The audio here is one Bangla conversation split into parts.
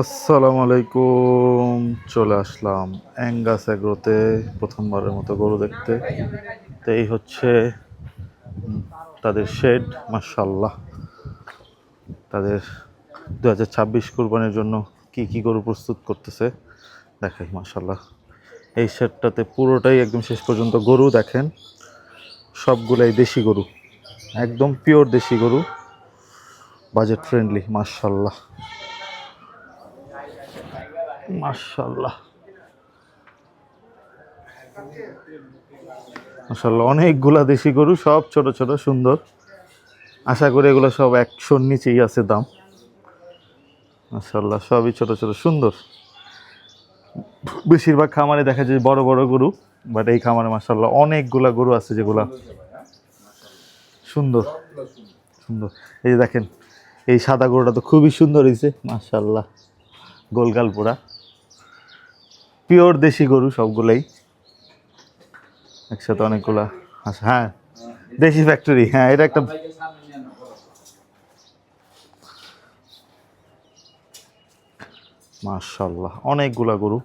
আসসালামু আলাইকুম। চলে আসলাম অ্যাঙ্গাস এগ্রোতে প্রথমবারের মতো গরু দেখতে। তো এই হচ্ছে তাদের শেড। মাশাআল্লাহ, তাদের 2026 কুরবানির জন্য কি কি গরু প্রস্তুত করতেছে দেখাই। মাশাআল্লাহ, এই শেডটাতে পুরোটাই একদম শেষ পর্যন্ত গরু দেখেন, সবগুলাই দেশি গরু, একদম পিওর দেশি গরু, বাজেট ফ্রেন্ডলি। মাশাআল্লাহ মাশাআল্লাহ মাশাআল্লাহ, অনেকগুলা দেশি গরু, সব ছোট ছোট সুন্দর। আশা করি এগুলো সব 100-র নিচেই আছে দাম। মাশাআল্লাহ, সবই ছোট ছোট সুন্দর। বেশিরভাগ খামারে দেখা যায় বড় বড় গরু, বাট এই খামারে মাশাআল্লাহ অনেকগুলা গরু আছে যেগুলা সুন্দর সুন্দর। এই যে দেখেন, এই সাদা গরুটা তো খুবই সুন্দর হয়েছে মাশাআল্লাহ, গোলগাল পোড়া, পিওর দেশি গরু সবগুলাই একসাথে অনেকগুলা। আচ্ছা হ্যাঁ, দেশি ফ্যাক্টরি, হ্যাঁ এটা একটা। মাশাআল্লাহ অনেকগুলা গরু।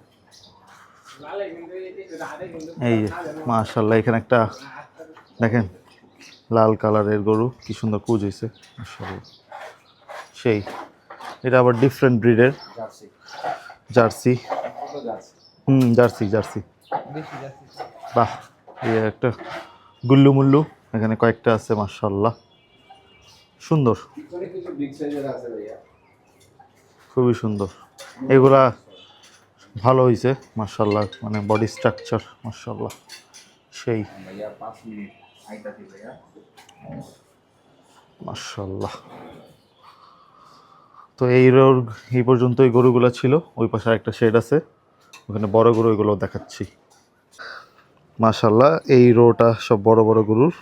এই যে মাশাআল্লাহ, এখানে একটা দেখেন লাল কালারের গরু, কি সুন্দর কুজ হয়েছে মাশাআল্লাহ। সেই, এটা আবার ডিফারেন্ট ব্রিডের জার্সি। Jersey jersey. বাহ, এই একটা গুল্লু মুল্লু এখানে কয়েকটা আছে মাশাআল্লাহ, সুন্দর, খুবই সুন্দর। এগুলা ভালো হয়েছে মাশাআল্লাহ, মানে বডি স্ট্রাকচার মাশাআল্লাহ সেই মাশাআল্লাহ। তো এই পর্যন্ত এই গরুগুলো ছিল। ওই পাশে একটা শেড আছে, ওখানে বড় গরু, এগুলো দেখাচ্ছি। মাশাআল্লাহ, এই রোটা সব বড় বড় গরুর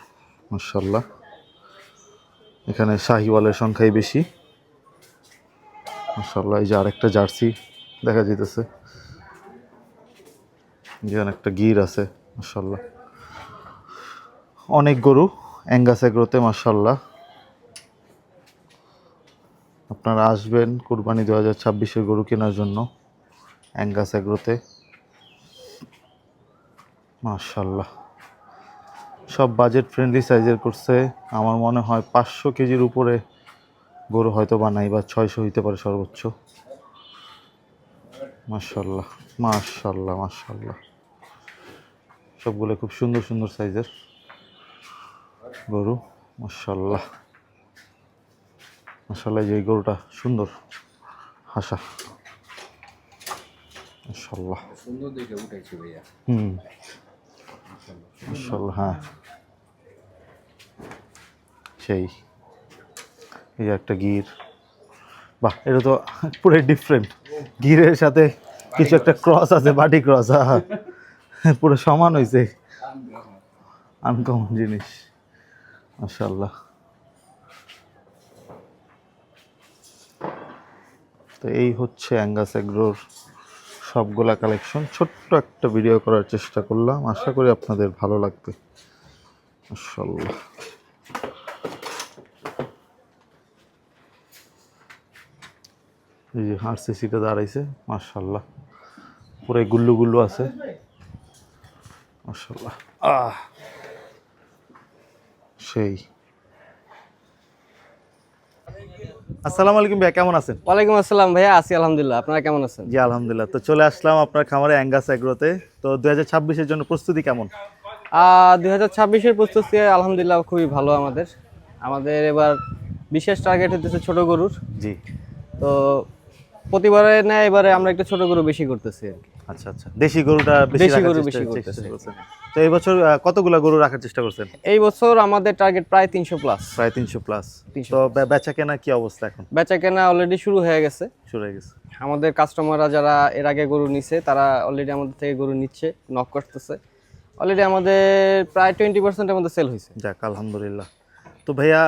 মাশাআল্লাহ। এখানে শাহিওয়ালের সংখ্যাই বেশি মাশাআল্লাহ। এই যে আরেকটা জার্সি দেখা যেতেছে, যেখানে একটা গির আছে মাশাআল্লাহ। অনেক গরু অ্যাঙ্গাস এগ্রোতে মাশাআল্লাহ। আপনারা আসবেন কুরবানি 2026-এর গরু কেনার জন্য অ্যাঙ্গাস এগ্রোতে মাশাআল্লাহ। সব বাজেট ফ্রেন্ডলি সাইজের করছে। আমার মনে হয় 500 কেজির উপরে গরু হয়তো বানাই, বা 600 হইতে পারে সর্বোচ্চ। মাশাআল্লাহ মাশাআল্লাহ মাশাআল্লাহ, সবগুলো খুব সুন্দর সুন্দর সাইজের গরু মাশাআল্লাহ মাশাআল্লাহ। এই গরুটা সুন্দর হাসা মাশাআল্লাহ, সুন্দর দেখে উঠেছে ভাইয়া। মাশাআল্লাহ। হ্যাঁ সেই, এই যে একটা গির, বাহ এটা তো পুরো ডিফারেন্ট। গিরের সাথে কিছু একটা ক্রস আছে, বাটি ক্রস, পুরো সমান হয়েছে, আনকমন জিনিস মাশাআল্লাহ। তো এই হচ্ছে অ্যাঙ্গাস এগ্রোর সবগুলা কালেকশন। ছোট্ট একটা ভিডিও করার চেষ্টা করলাম, আশা করি আপনাদের ভালো লাগবে মাশাআল্লাহ। এই যে আরসিসিটা দাঁড়াইছে মাশাআল্লাহ, পুরো গুল্লু গুল্লু আছে মাশাআল্লাহ। সেই, আসসালামু আলাইকুম ভাইয়া, কেমন আছেন? ওয়ালাইকুম আসসালাম ভাইয়া, আছি আলহামদুলিল্লাহ। আপনারা কেমন আছেন? জি আলহামদুলিল্লাহ। তো চলে আসলাম আপনার খামারে অ্যাঙ্গাস এগ্রোতে। তো 2026-এর জন্য প্রস্তুতি কেমন? 2026-এর প্রস্তুতি আলহামদুলিল্লাহ খুবই ভালো। আমাদের আমাদের এবার বিশেষ টার্গেট হতেছে ছোট গরুর। জি, তো প্রতিবারে নেয় এবারে আমরা একটু ছোট গরু বেশি করতেছি আর কি। আচ্ছা আচ্ছা, দেশি গরুটা বেশি দেশি রাখার গরু চেষ্টা বেশি চেষ্টা করতেছি। করছেন। তো এই বছর কতগুলা গরু রাখার চেষ্টা করছেন? এই বছর আমাদের টার্গেট প্রায় 300 প্লাস। প্রায় 300 প্লাস। 300 তো বেচা কেনা কি অবস্থা এখন? বেচা কেনা অলরেডি শুরু হয়ে গেছে। শুরু হয়ে গেছে। আমাদের কাস্টমাররা যারা এর আগে গরু নিছে তারা অলরেডি আমাদের থেকে গরু নিচ্ছে, নক করতেছে। অলরেডি আমাদের প্রায় 20% এর মধ্যে সেল হয়েছে। যাক আলহামদুলিল্লাহ। তো ভাইয়া,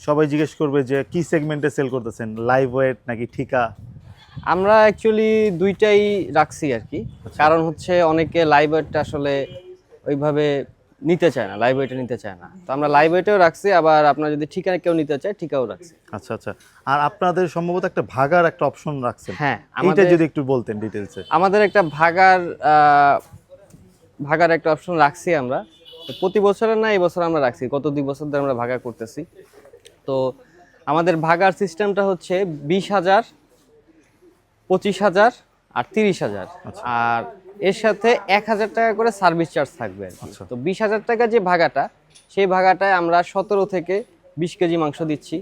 সবাই জিজ্ঞেস করবে যে কি সেগমেন্টে সেল করতেছেন, লাইভ ওয়েট নাকি ঠিকা? আমরা অ্যাকচুয়ালি দুইটাই রাখছি আর কি। কারণ হচ্ছে অনেকে লাইভ ওয়েটটা আসলে ওইভাবে নিতে চায় না, লাইভ ওয়েটে নিতে চায় না। তো আমরা লাইভ ওয়েটেও রাখছি, আবার আপনার যদি ঠিকানা কেউ নিতে চায় ঠিকাও রাখছি। আচ্ছা আচ্ছা। আর আপনাদের সম্ভবত একটা ভাগার একটা অপশন রাখছেন, হ্যাঁ, এইটা যদি একটু বলতেন ডিটেইলসে। আমাদের একটা ভাগার একটা অপশন রাখছি আমরা। তো প্রতি বছরের না, এই বছর আমরা রাখছি, গত 2 বছর ধরে আমরা ভাগা করতেছি। তো আমাদের ভাগার সিস্টেমটা হচ্ছে 20,000, 25,000 আর 30,000। আর এর সাথে 1,000 টাকা করে সার্ভিস চার্জ থাকবে আর কি। তো 20,000 টাকা যে ভাগাটা, সেই ভাগাটায় আমরা 17 থেকে 20 কেজি মাংস দিচ্ছি।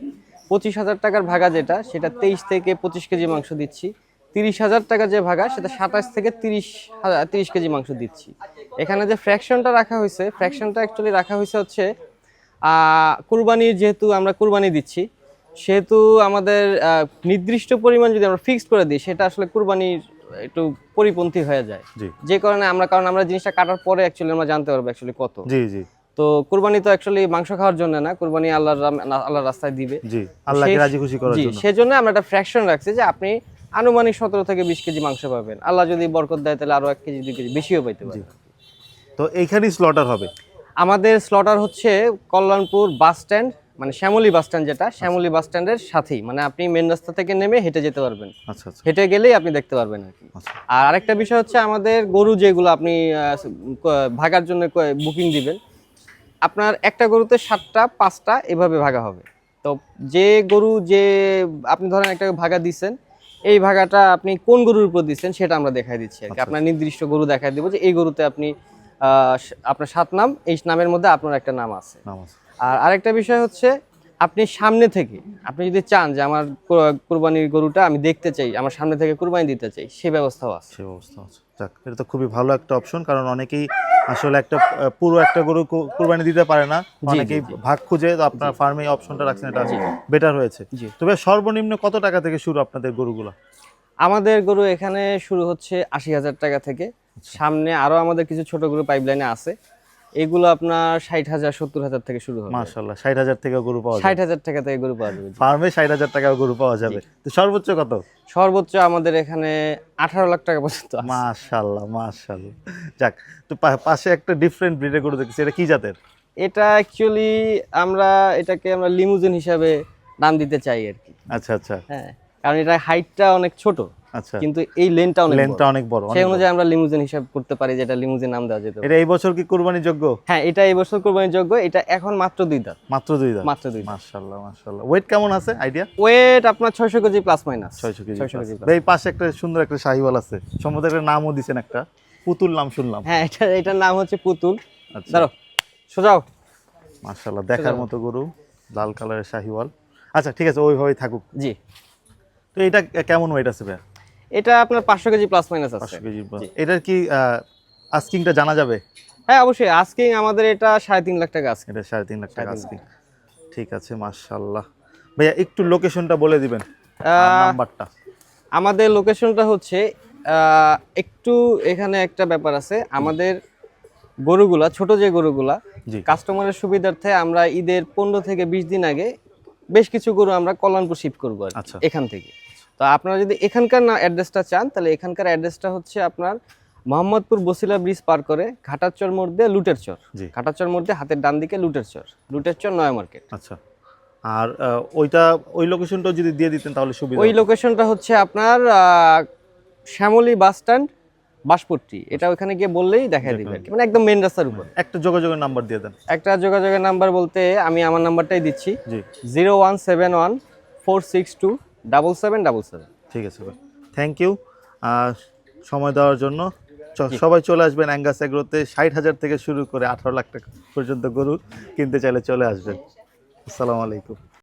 25,000 টাকার ভাগা যেটা, সেটা 23 থেকে 25 কেজি মাংস দিচ্ছি। 30,000 টাকা যে ভাগা, সেটা 27 থেকে 30 কেজি মাংস দিচ্ছি। এখানে যে ফ্র্যাকশনটা রাখা হয়েছে, ফ্র্যাকশনটা অ্যাকচুয়ালি রাখা হয়েছে হচ্ছে কুরবানির, যেহেতু আমরা কুরবানি দিচ্ছি, সেহেতু আমাদের নির্দিষ্ট পরিমাণ যদি আমরা ফিক্সড করে দিই, সেটা আসলে কুরবানির একটু পরিপন্থী হয়ে যায়। যে কারণে আমরা জিনিসটা কাটার পরে অ্যাকচুয়ালি আমরা জানতে পারবো অ্যাকচুয়ালি কত। জি জি। তো কুরবানি তো অ্যাকচুয়ালি মাংস খাওয়ার জন্য না, কুরবানি আল্লাহর রাস্তায় দিবে। জি, আল্লাহকে রাজি খুশি করার জন্য। সেজন্য আমরা একটা ফ্র্যাকশন রাখছি যে আপনি আনুমানিক 17 থেকে 20 কেজি মাংস পাবেন। আল্লাহ যদি বরকত দেয় তাহলে আরো 1 কেজি 2 কেজি বেশিও পাইতে পারেন। তো এইখানেই স্লটার হবে? আমাদের স্লটার হচ্ছে কল্যাণপুর বাস স্ট্যান্ড, মানে শ্যামলী বাস স্ট্যান্ড, যেটা শ্যামলী বাস স্ট্যান্ডের সাথেই, মানে আপনি মেন রাস্তা থেকে নেমে হেঁটে যেতে পারবেন। আচ্ছা আচ্ছা। হেঁটে গেলেই আপনি দেখতে পারবেন আর কি। আর আরেকটা বিষয় হচ্ছে, আমাদের গরু যেগুলো আপনি ভাগার জন্য বুকিং দিবেন, আপনার একটা গরুতে 7টা 5টা এভাবে ভাগা হবে। তো যে গরু, যে আপনি ধরেন একটা ভাগা দিচ্ছেন, এই ভাগাটা আপনি কোন গরুর উপর দিচ্ছেন সেটা আমরা দেখাই দিচ্ছি আর কি। আপনার নির্দিষ্ট গরু দেখাই দিব যে এই গরুতে আপনি আপনার 7 নাম, এই নামের মধ্যে আপনার একটা নাম আছে। আর আরেকটা বিষয় হচ্ছে, আপনি সামনে থেকে, আপনি যদি চান যে আমার কুরবানির গরুটা আমি দেখতে চাই, আমার সামনে থেকে কুরবানি দিতে চাই, সেই ব্যবস্থাও আছে। সেই ব্যবস্থা আছে। যাক, এটা তো খুবই ভালো একটা অপশন, কারণ অনেকেই আসলে একটা পুরো একটা গরু কুরবানি দিতে পারে না, অনেকেই ভাগ খুঁজে। তো আপনার ফার্মে এই অপশনটা রাখছেন, এটা বেটার হয়েছে। তবে সর্বনিম্ন কত টাকা থেকে শুরু আপনাদের গরুগুলো? আমাদের গরু এখানে শুরু হচ্ছে 80,000 টাকা থেকে। সামনে আরো আমাদের কিছু ছোট গরু পাইপলাইনে আছে, এগুলো আপনার 60,000 70,000 থেকে শুরু হবে। মাশাআল্লাহ, 60,000 থেকে গরু পাওয়া যায়? 60,000 টাকা থেকে গরু পাওয়া যাবে ফার্মে, 60,000 টাকা গরু পাওয়া যাবে। তো সর্বোচ্চ কত? সর্বোচ্চ আমাদের এখানে 18 লাখ টাকা পর্যন্ত আছে। মাশাআল্লাহ মাশাআল্লাহ। যাক, তো পাশে একটা ডিফারেন্ট ব্রিডের গরু দেখছি, এটা কি জাতের? এটা অ্যাকচুয়ালি এটাকে আমরা লিমুজিন হিসাবে নাম দিতে চাই আর কি। আচ্ছা আচ্ছা। হ্যাঁ, কারণ এটা হাইটটা অনেক ছোট, আচ্ছা, কিন্তু এই লেনটা অনেক বড়। সেই অনুযায়ী আমরা লিমুজিন হিসাব করতে পারি, যেটা লিমুজিন নাম দেওয়া যেত। এটা এই বছর কি কুরবানির যোগ্য? হ্যাঁ, এটা এই বছর কুরবানির যোগ্য। এটা এখন মাত্র 2 দাঁত। মাত্র 2 দাঁত? মাত্র 2 দাঁত। মাশাআল্লাহ মাশাআল্লাহ। ওয়েট কেমন আছে আইডিয়া? ওয়েট আপনার 600 KG plus minus. 600 KG. 600 KG. এই পাশে একটা সুন্দর একটা শাহিওয়াল আছে, সম্ভবত একটা নামও দিবেন, একটা পুতুল নাম শুনলাম। হ্যাঁ, এটার নাম হচ্ছে পুতুল। আচ্ছা, দাঁড়াও, সোজাও। মাশাআল্লাহ, দেখার মতো গরু, লাল কালারের শাহিওয়াল। আচ্ছা ঠিক আছে, ওইভাবেই থাকুক। জি। তো এটা কেমন ওয়েট আছে ভাই? এটা আপনার 500 কেজি প্লাস মাইনাস আছে। 500 কেজি। এটার কি আস্কিংটা জানা যাবে? হ্যাঁ অবশ্যই, আস্কিং আমাদের এটা 3.5 লাখ টাকা আছে। এটা 3.5 লাখ টাকা আস্কিং। ঠিক আছে, মাশাআল্লাহ। ভাইয়া একটু লোকেশনটা বলে দিবেন, নাম্বারটা। আমাদের লোকেশনটা হচ্ছে একটু, এখানে একটা ব্যাপার আছে, আমাদের গরুগুলা, ছোট যে গরুগুলা, কাস্টমারের সুবিধার্থে আমরা ঈদের 15 থেকে 20 দিন আগে বেশ কিছু গরু আমরা কল্যাণপুর শিফট করবো আর কি, এখান থেকে। তো আপনারা যদি এখানকার অ্যাড্রেসটা চান, তাহলে এখানকার অ্যাড্রেসটা হচ্ছে আপনার মোহাম্মদপুর বসিলা ব্রিজ পার করে ঘাটারচর মোড় দিয়ে লুটের চর, ঘাটারচর মোড় দিয়ে হাতের ডান দিকে লুটের চর নয়া মার্কেট। আচ্ছা, আর ওই লোকেশনটা যদি দিয়ে দিতেন তাহলে সুবিধা। ওই লোকেশনটা হচ্ছে আপনার শ্যামলী বাস স্ট্যান্ড, বাসপট্টি। এটা ওখানে গিয়ে বললেই দেখা দিবে, মানে একদম মেন রাস্তার উপর। একটা যোগাযোগের নাম্বার দিয়ে দেন। একটা যোগাযোগের নাম্বার বলতে আমি আমার নাম্বারটাই দিচ্ছি, 017146277777। ঠিক আছে ভাই, থ্যাংক ইউ সময় দেওয়ার জন্য। সবাই চলে আসবেন অ্যাঙ্গাস এগ্রোতে। 60,000 থেকে শুরু করে 18 লাখ টাকা পর্যন্ত গরু কিনতে চাইলে চলে আসবেন। আসসালামু আলাইকুম।